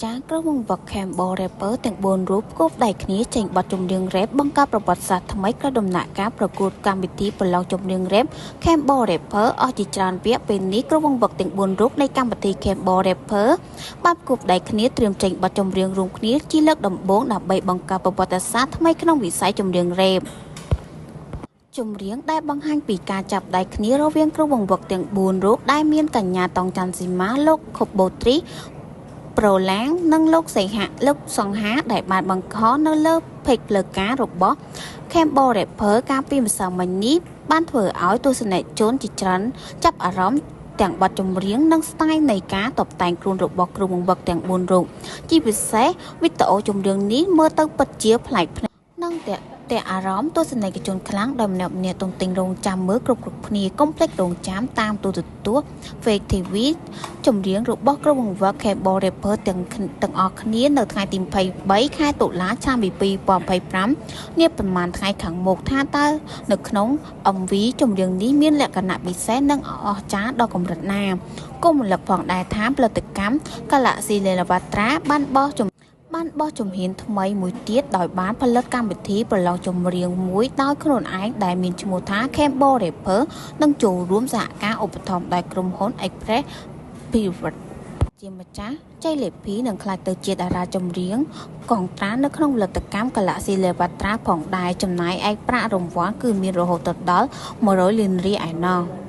ចាស់ក្រុមវង្សវឹក Campbell Rapper ទាំង4រូបគប់ដៃគ្នាចេញបទចម្រៀង Rap បង្កើតប្រវត្តិសាស្ត្រថ្មីក្រោយដំណាក់កាលប្រកួតកម្មវិធីប្រឡងចម្រៀង Rap Campbell Rapper អស់ជាច្រើនវគ្គពេលនេះក្រុមវង្សវឹកទាំង4រូបនៃកម្មវិធី Campbell Rapper បានគប់ដៃគ្នាត្រៀមចេញបទចម្រៀងរួមគ្នាជាលើកដំបូងដើម្បីបង្កើតប្រវត្តិសាស្ត្រថ្មីក្នុងវិស័យចម្រៀង Rap ចម្រៀងដែលបង្ហាញពីការចាប់ដៃគ្នារវាងក្រុមវង្សវឹកទាំង4រូបដែលមានកញ្ញាតងច័ន្ទសីមាលោកខុបបូត្រីប្រឡាងនិងលោកសង្ហាដែលបានបង្ខំនៅលើเพจផ្លូវការរបស់ Campbell Rapper កាលពីម្សិលមិញនេះបានធ្វើឲ្យទស្សនិកជនជាច្រើនចាប់អារម្មណ៍ទាំងបទចម្រៀងនិងស្ទាយនៃការតុបតែងខ្លួនរបស់ក្រុមវង្សវឹកទាំង4រូបជាពិសេសវីដេអូចម្រៀងនេះមើលទៅពិតជាប្លែកភ្នែកនិងតែអារម្មណ៍ទស្សនិកជនខ្លាំងដែលម្នាក់ៗទំទិញរងចាំមើលគ្រប់គ្នាកុំភ្លេចរងចាំតាមទូរទស្សន៍ Fake TV ចម្រៀងរបស់ក្រុមវង្សវឹក Campbell Rapper ទាំងអស់គ្នានៅថ្ងៃទី23ខែតុលាឆ្នាំ2025នាប្រហែលថ្ងៃខាងមុខថាតើនៅក្នុង MV ចម្រៀងនេះមានលក្ខណៈពិសេសនិងអស្ចារ្យដល់កម្រិតណាគមរលឹកផងដែរថាផលិតកម្ម Galaxy Lelawatra បានបោះជំហានថ្មីមួយទៀតដោយបានផលិតកម្មវិធីប្រឡងចម្រៀងមួយដោយខ្លួនឯងដែលមានឈ្មោះថា Campbell Rapper និងចូលរួមសហការឧបត្ថម្ភដោយក្រុមហ៊ុន Express Pivot ជាម្ចាស់ជ័យលេភីនឹងក្លាយទៅជាតារាចម្រៀងកងត្រានៅក្នុងផលិតកម្ម Galaxy Lelawatra ផងដែរចំណាយឯកប្រាក់រង្វាន់គឺមានរហូតដល់100លានរៀលឯណោះ